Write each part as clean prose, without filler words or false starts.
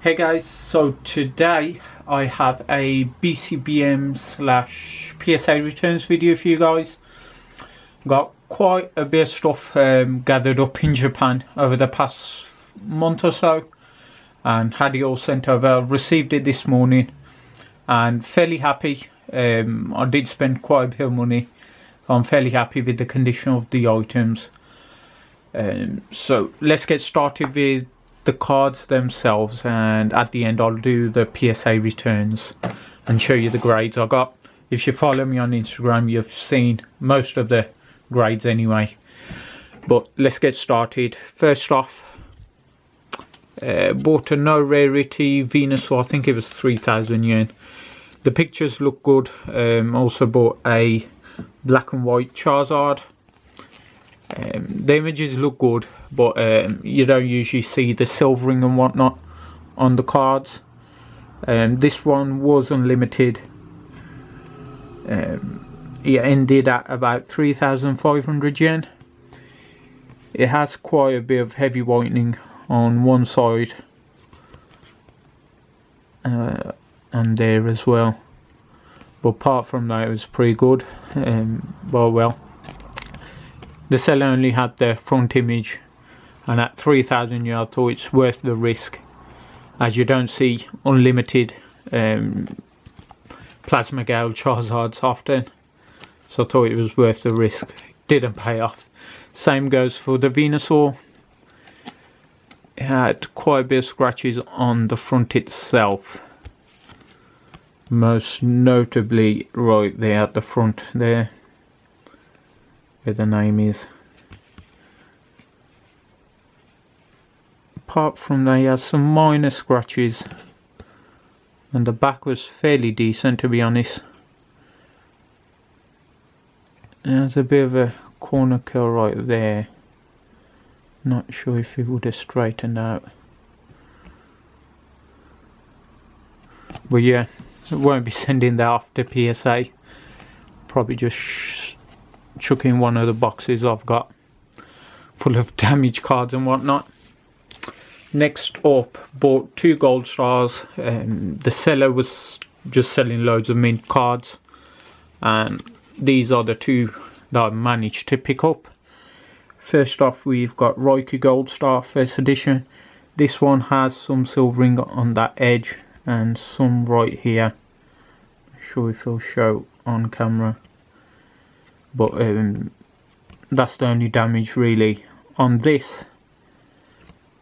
Hey guys, so today I have a BCBM / PSA returns video for you guys. Got quite a bit of stuff gathered up in Japan over the past month or so and had it all sent over. Received it this morning and fairly happy. I did spend quite a bit of money, so I'm fairly happy with the condition of the items. So let's get started with the cards themselves, and at the end I'll do the PSA returns and show you the grades I got. If you follow me on Instagram, you've seen most of the grades anyway, but let's get started. First off, bought a no rarity Venusaur. I think it was 3,000 yen. The pictures look good. Also bought a black and white Charizard. The images look good, but you don't usually see the silvering and whatnot on the cards. This one was unlimited. It ended at about 3,500 yen. It has quite a bit of heavy whitening on one side and there as well, but apart from that it was pretty good. Well, the seller only had the front image, and at 3,000 yen I thought it's worth the risk, as you don't see unlimited plasma gale Charizards often, so I thought it was worth the risk. Didn't pay off. Same goes for the Venusaur. It had quite a bit of scratches on the front itself, most notably right there at the front there where the name is. Apart from that, he has some minor scratches, and the back was fairly decent, to be honest. There's a bit of a corner curl right there. Not sure if it would have straightened out, but yeah, I won't be sending that off to PSA. Probably just chuck in one of the boxes I've got full of damaged cards and whatnot. Next up, bought 2 gold stars. The seller was just selling loads of mint cards, and these are the 2 that I managed to pick up. First off, we've got Raikou Gold Star first edition. This one has some silvering on that edge and some right here. Not sure if it'll show on camera, but that's the only damage really on this.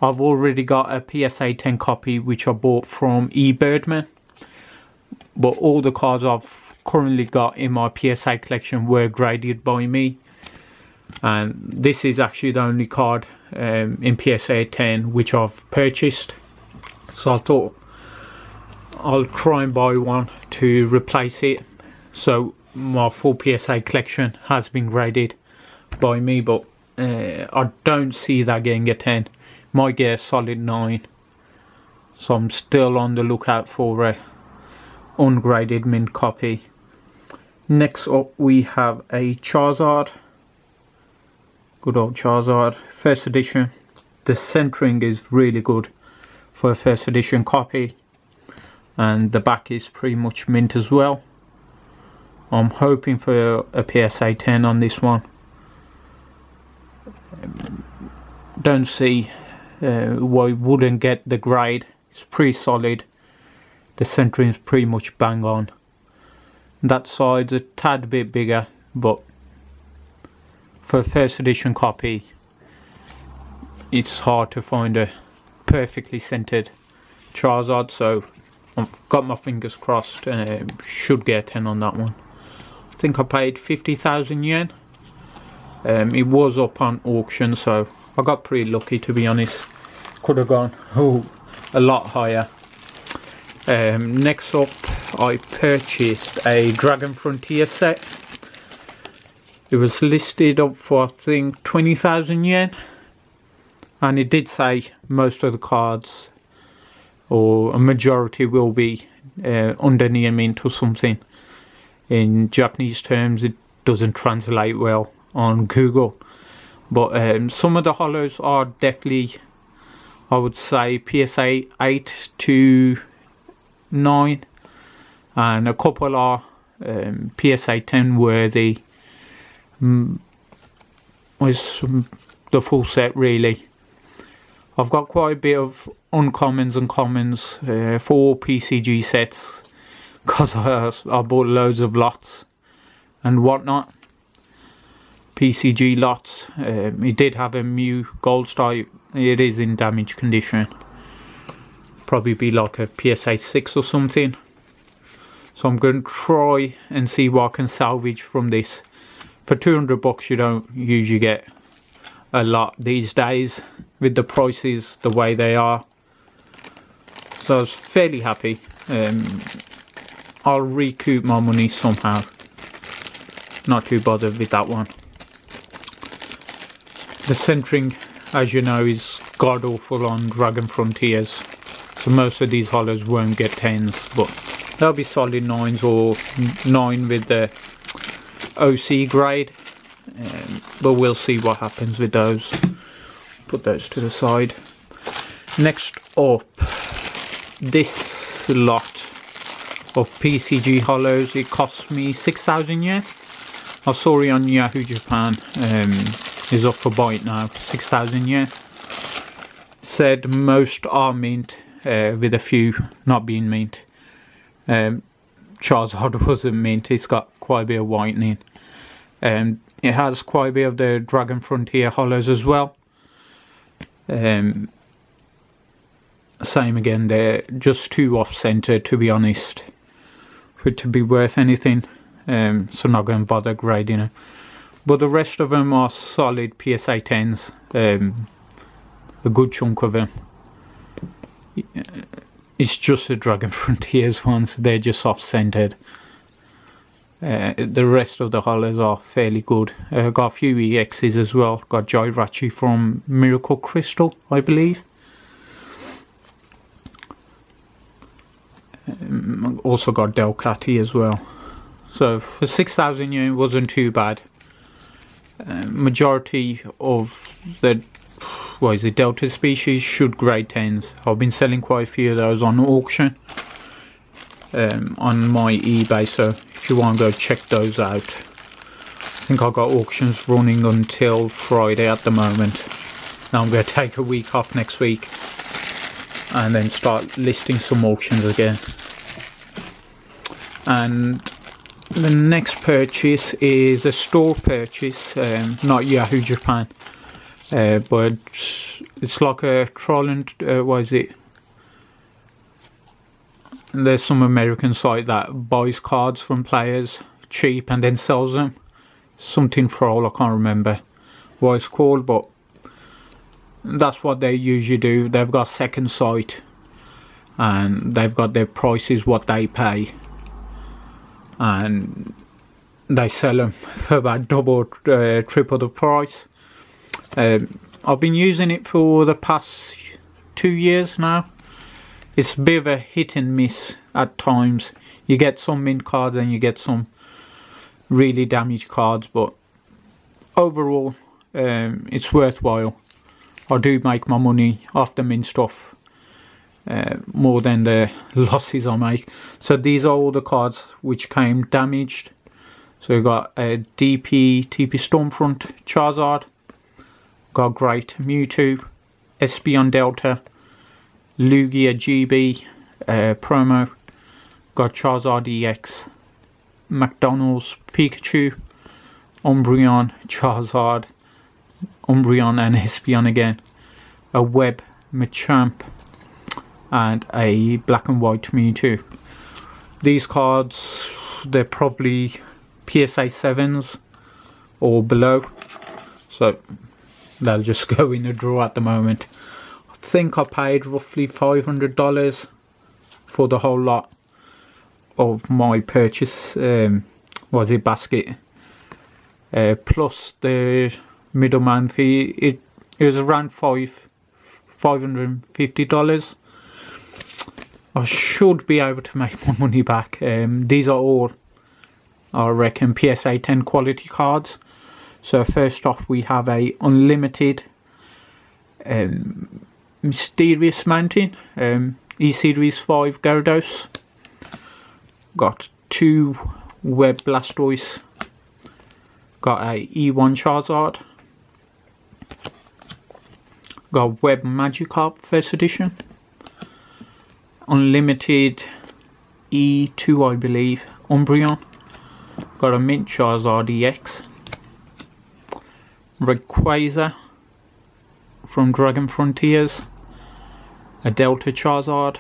I've already got a PSA 10 copy which I bought from eBirdman, but all the cards I've currently got in my PSA collection were graded by me, and this is actually the only card in PSA 10 which I've purchased, so I thought I'll try and buy one to replace it. So my full PSA collection has been graded by me, but I don't see that getting a 10. Might get a solid 9, so I'm still on the lookout for a ungraded mint copy. Next up, we have a Charizard. Good old Charizard, first edition. The centering is really good for a first edition copy, and the back is pretty much mint as well. I'm hoping for a PSA 10 on this one. Don't see why I wouldn't get the grade. It's pretty solid. The centering is pretty much bang on. That side's a tad bit bigger, but for a first edition copy it's hard to find a perfectly centered Charizard, so I've got my fingers crossed. Should get a 10 on that one. I think I paid 50,000 yen. It was up on auction, so I got pretty lucky, to be honest. Could have gone a lot higher. Next up, I purchased a Dragon Frontier set. It was listed up for I think 20,000 yen, and it did say most of the cards, or a majority, will be under near mint or something. In Japanese terms, it doesn't translate well on Google, but some of the hollows are definitely I would say PSA 8 to 9, and a couple are PSA 10 worthy. Was the full set really. I've got quite a bit of uncommons and commons for PCG sets, because I bought loads of lots and whatnot. PCG lots. It did have a Mew Gold Star. It is in damaged condition. Probably be like a PSA 6 or something. So I'm going to try and see what I can salvage from this. For 200 bucks you don't usually get a lot these days with the prices the way they are. So I was fairly happy. I'll recoup my money somehow. Not too bothered with that one. The centering, as you know, is god awful on Dragon Frontiers. So most of these hollows won't get 10s, but they'll be solid 9s or 9 with the OC grade. But we'll see what happens with those. Put those to the side. Next up, this lot of PCG hollows. It cost me 6,000 yen. I saw it on Yahoo Japan. Is up for bite now. 6,000 yen. Said most are mint, with a few not being mint. Charizard wasn't mint. It's got quite a bit of whitening. It has quite a bit of the Dragon Frontier hollows as well. Same again, they're just too off-center, to be honest, for it to be worth anything. So not going to bother grading it. But the rest of them are solid PSA 10s. A good chunk of them. It's just the Dragon Frontiers ones. They're just off-centered. The rest of the hollows are fairly good. Got a few EXs as well. Got Gyrachi from Miracle Crystal, I believe. Also got Delcatty as well. So for 6,000 yen, it wasn't too bad. Majority of the Delta species should grade 10s. I've been selling quite a few of those on auction on my eBay, so if you want to go check those out. I think I've got auctions running until Friday at the moment. Now I'm going to take a week off next week and then start listing some auctions again. And the next purchase is a store purchase, not Yahoo Japan, but it's like a troll and what is it? There's some American site that buys cards from players cheap and then sells them. Something troll, I can't remember what it's called, but that's what they usually do. They've got a second site and they've got their prices, what they pay, and they sell them for about double, triple the price. I've been using it for the past 2 years now. It's a bit of a hit and miss at times. You get some mint cards and you get some really damaged cards, but overall it's worthwhile. I do make my money off the mint stuff more than the losses I make. So these are all the cards which came damaged. So we've got a TP Stormfront Charizard, got Great Mewtwo, Espeon Delta, Lugia GB promo, got Charizard EX, McDonald's Pikachu, Umbreon Charizard, Umbreon and Espeon again, a Web Machamp, and a Black and White Mewtwo. These cards, they're probably PSA 7s or below, so they'll just go in the drawer at the moment. I think I paid roughly $500 for the whole lot of my purchase, basket, plus the middleman fee. It was around $550. I should be able to make my money back. These are all, I reckon, PSA 10 quality cards. So first off we have a unlimited Mysterious Mountain, E-Series 5 Gyarados. Got 2 Web Blastoise. Got a E1 Charizard. Got Web Magikarp first edition. Unlimited E2, I believe, Umbreon. Got a Mint Charizard EX. Rayquaza from Dragon Frontiers. A Delta Charizard.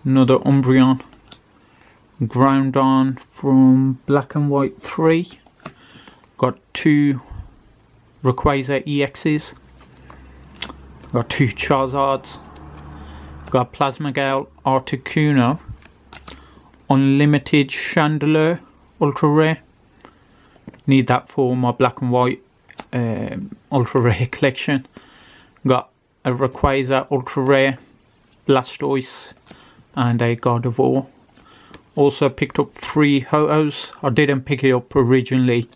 Another Umbreon. Groundon from Black and White 3. Got 2 Rayquaza EXs. Got 2 Charizards. Got Plasma Gale Articuno. Unlimited Chandelure Ultra Rare. Need that for my Black and White Ultra Rare collection. Got a Rayquaza Ultra Rare, Blastoise, and a God of War. Also picked up 3 Ho-Ohs. I didn't pick it up originally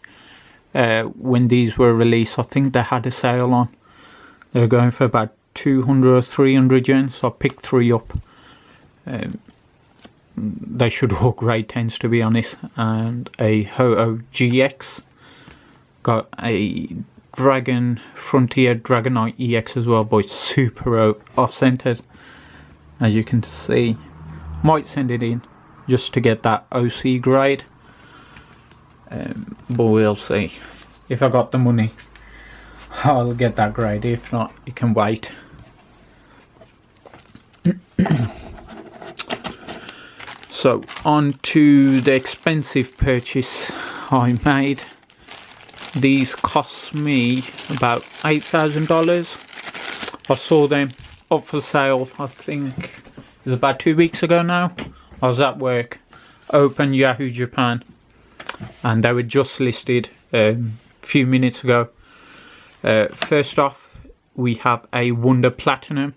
when these were released. I think they had a sale on. They were going for about 200 or 300 yen, so I picked 3 up. They should all grade 10s, to be honest. And a Ho-Oh GX. Got a Dragon Frontier Dragonite EX as well, but it's super off-centered, as you can see. Might send it in just to get that OC grade, but we'll see. If I got the money, I'll get that grade. If not, it can wait. So on to the expensive purchase I made. These cost me about $8,000. I saw them up for sale, I think it was about 2 weeks ago now. I was at work, opened Yahoo Japan, and they were just listed a few minutes ago. First off, we have a Wonder Platinum.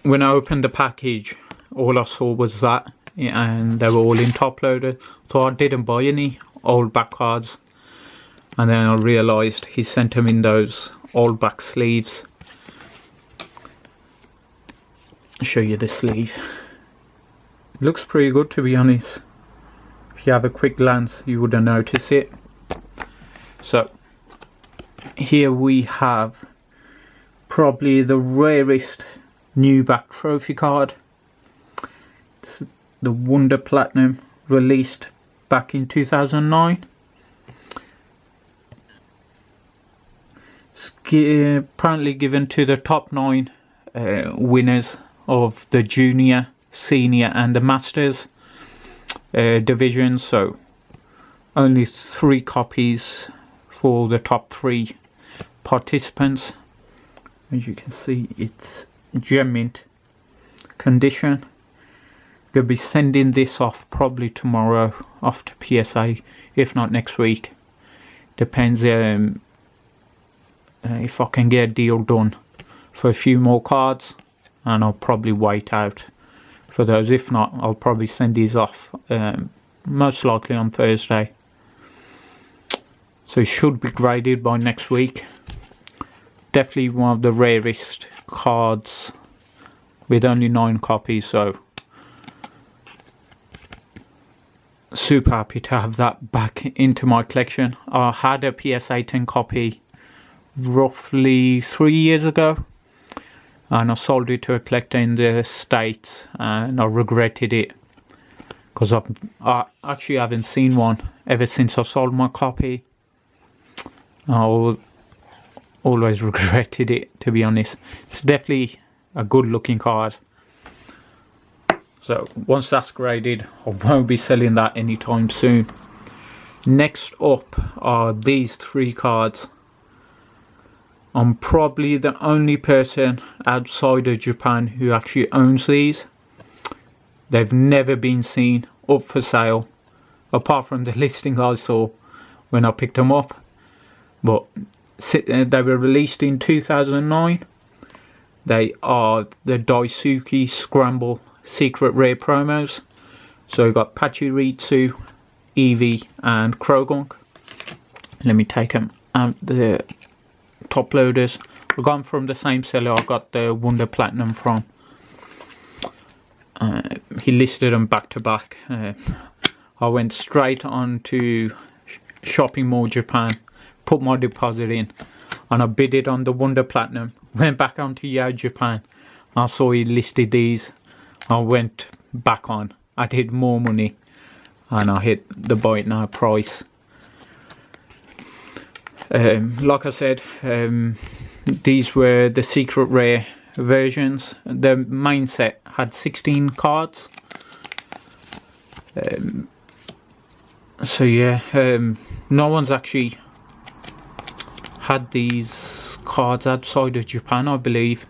When I opened the package, all I saw was that, and they were all in top loader, so I didn't buy any old back cards. And then I realised he sent them in those old back sleeves. I'll show you the sleeve. It looks pretty good, to be honest. If you have a quick glance, you wouldn't notice it. So here we have probably the rarest new back trophy card. It's the Wonder Platinum, released back in 2009. It's apparently given to the top 9 winners of the junior, senior and the masters divisions. So only 3 copies for the top 3 participants. As you can see, it's gem mint condition. Gonna be sending this off probably tomorrow, off to PSA, if not next week. Depends if I can get a deal done for a few more cards, and I'll probably wait out for those. If not, I'll probably send these off most likely on Thursday. So it should be graded by next week. Definitely one of the rarest cards with only 9 copies, so super happy to have that back into my collection. I had a PSA 10 copy roughly 3 years ago, and I sold it to a collector in the States, and I regretted it because I actually haven't seen one ever since I sold my copy. I always regretted it, to be honest. It's definitely a good looking card. So once that's graded, I won't be selling that anytime soon. Next up are these 3 cards. I'm probably the only person outside of Japan who actually owns these. They've never been seen up for sale, apart from the listing I saw when I picked them up. But they were released in 2009. They are the Daisuke Scramble Secret Rare promos. So we've got Pachirisu, Eevee and Krogunk. Let me take them out the top loaders. I got them from the same seller I got the Wonder Platinum from. He listed them back to back. I went straight on to Shopping Mall Japan, put my deposit in, and I bid it on the Wonder Platinum. Went back on to Yahoo Japan. I saw he listed these. I went back on. I did more money, and I hit the buy it now price. Like I said, these were the secret rare versions. The main set had 16 cards. So yeah, no one's actually had these cards outside of Japan, I believe.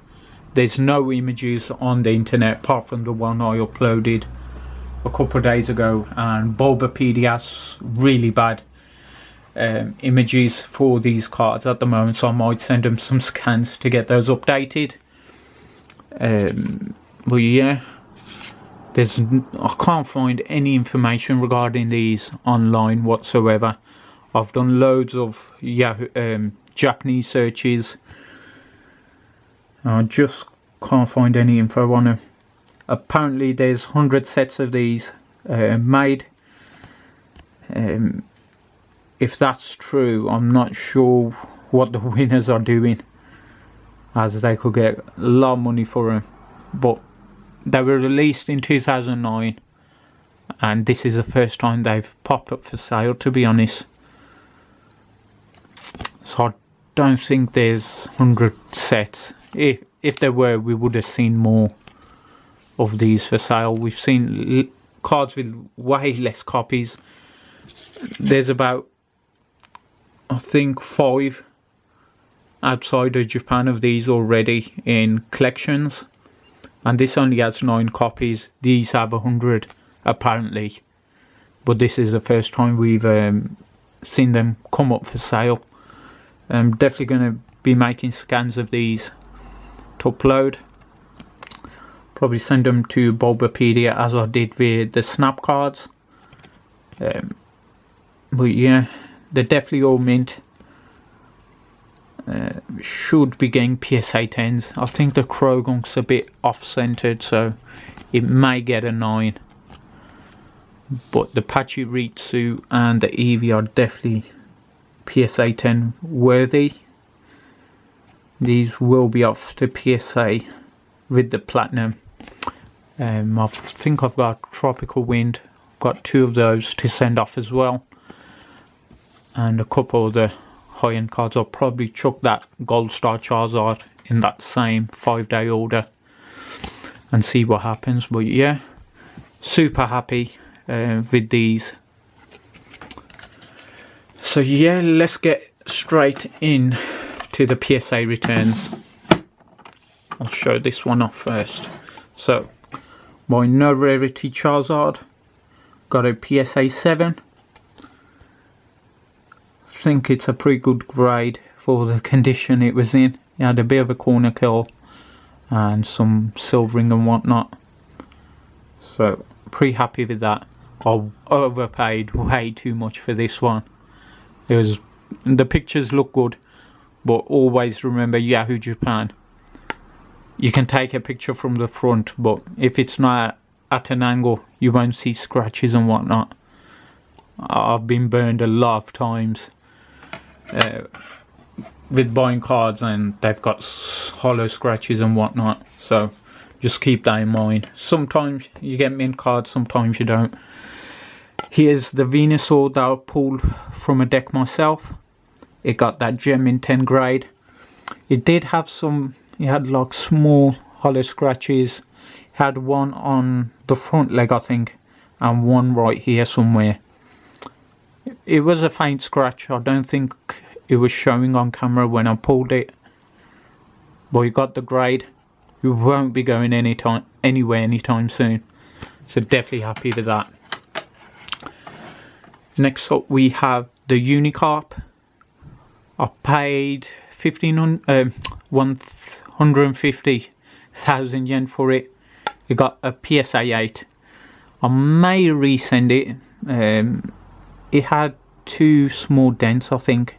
There's no images on the internet apart from the one I uploaded a couple of days ago, and Bulbapedia has really bad images for these cards at the moment, so I might send them some scans to get those updated. But yeah, I can't find any information regarding these online whatsoever. I've done loads of Japanese searches. I just can't find any info on them. Apparently there's 100 sets of these made. If that's true, I'm not sure what the winners are doing, as they could get a lot of money for them. But they were released in 2009, and this is the first time they've popped up for sale, to be honest. So I don't think there's 100 sets. If there were, we would have seen more of these for sale. We've seen cards with way less copies. There's about, I think, 5 outside of Japan of these already in collections, and this only has 9 copies. These have 100 apparently, but this is the first time we've seen them come up for sale. I'm definitely going to be making scans of these to upload. Probably send them to Bulbapedia as I did with the snap cards. But yeah, they're definitely all mint. Should be getting PSA 10s. I think the Krogunk's a bit off-centered, so it may get a 9. But the Pachirisu and the Eevee are definitely PSA 10 worthy. These will be off to PSA with the Platinum. I think I've got Tropical Wind. I've got 2 of those to send off as well. And a couple of the high-end cards. I'll probably chuck that Gold Star Charizard in that same 5-day order and see what happens. But yeah, super happy with these. So yeah, let's get straight in to the PSA returns. I'll show this one off first. So my no rarity Charizard got a PSA 7. I think it's a pretty good grade for the condition it was in. It had a bit of a corner kill and some silvering and whatnot, so pretty happy with that. I overpaid way too much for this one. The pictures look good, but always remember Yahoo Japan. You can take a picture from the front, but if it's not at an angle, you won't see scratches and whatnot. I've been burned a lot of times with buying cards, and they've got hollow scratches and whatnot, so just keep that in mind. Sometimes you get mint cards, sometimes you don't. Here's the Venusaur that I pulled from a deck myself. It got that gem in 10 grade. It did have some, it had like small hollow scratches. It had one on the front leg, I think, and one right here somewhere. It was a faint scratch. I don't think it was showing on camera when I pulled it, but you got the grade. You won't be going anywhere anytime soon, so definitely happy with that. Next up we have the Unicarp. I paid 150,000 yen for it. It got a PSA 8. I may resend it. It had 2 small dents, I think,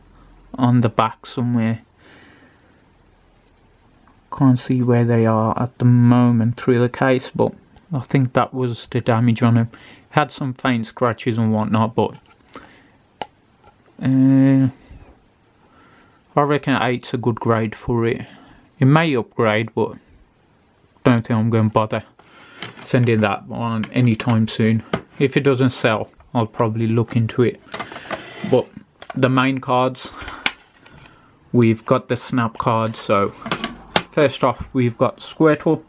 on the back somewhere. Can't see where they are at the moment through the case, but I think that was the damage on him. Had some faint scratches and whatnot, but I reckon 8's a good grade for it. It may upgrade, but don't think I'm going to bother sending that on anytime soon. If it doesn't sell, I'll probably look into it. But the main cards, we've got the snap cards. So first off, we've got Squirtle.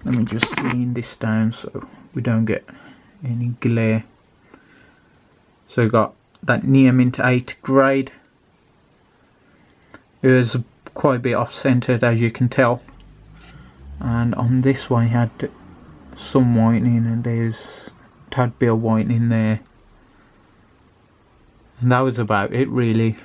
Let me just lean this down so we don't get any glare. So we've got that Near Mint 8 grade. It was quite a bit off-centered, as you can tell. And on this one, he had some whitening, and there's a tad bit of whitening there. And that was about it, really.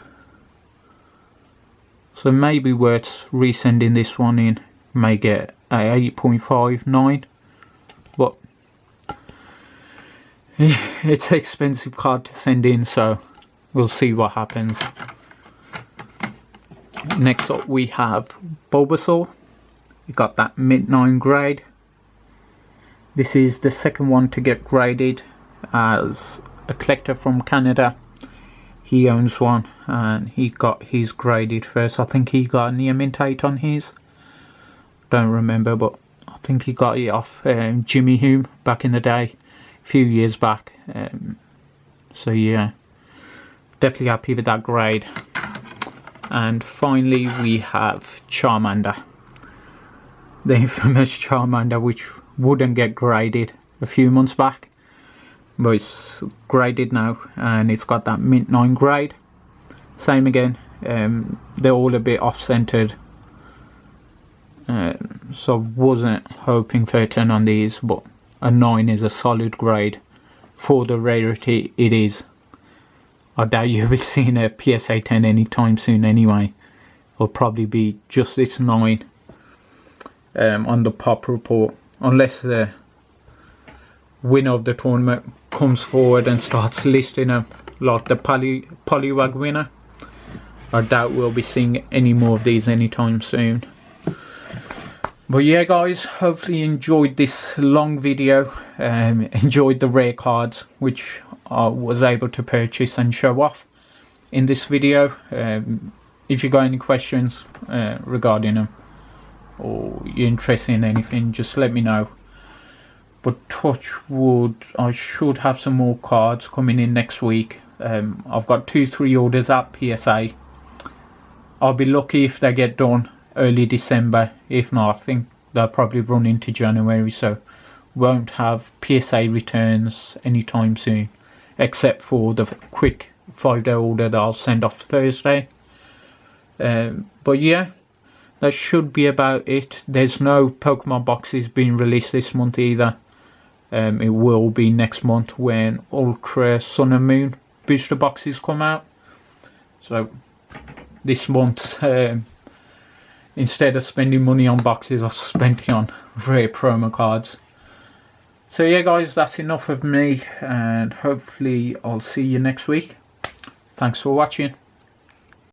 So maybe worth resending this one in. May get a 8.59, but it's an expensive card to send in, so we'll see what happens. Next up we have Bulbasaur. We got that Mint 9 grade. This is the second one to get graded as a collector from Canada. He owns one and he got his graded first. I think he got a Near Mint 8 on his. Don't remember, but I think he got it off Jimmy Hume back in the day, a few years back. So yeah, definitely happy with that grade. And finally we have Charmander, the infamous Charmander, which wouldn't get graded a few months back, but it's graded now, and it's got that Mint 9 grade. Same again, they're all a bit off-centered. So I wasn't hoping for a 10 on these, but a 9 is a solid grade for the rarity it is. I doubt you'll be seeing a PSA 10 anytime soon anyway. It'll probably be just this 9 on the pop report, unless the winner of the tournament comes forward and starts listing them like the Poliwag winner. I doubt we'll be seeing any more of these anytime soon. But yeah guys, hopefully you enjoyed this long video, enjoyed the rare cards which I was able to purchase and show off in this video. If you got any questions regarding them, or you're interested in anything, just let me know. But touch wood, I should have some more cards coming in next week. I've got 2-3 orders at PSA. I'll be lucky if they get done early December. If not, I think they'll probably run into January, so won't have PSA returns anytime soon, except for the quick 5-day order that I'll send off Thursday. But yeah, that should be about it. There's no Pokemon boxes being released this month either. It will be next month when Ultra Sun and Moon booster boxes come out. So this month, instead of spending money on boxes, I spent it on rare promo cards. So yeah guys, that's enough of me, and hopefully I'll see you next week. Thanks for watching.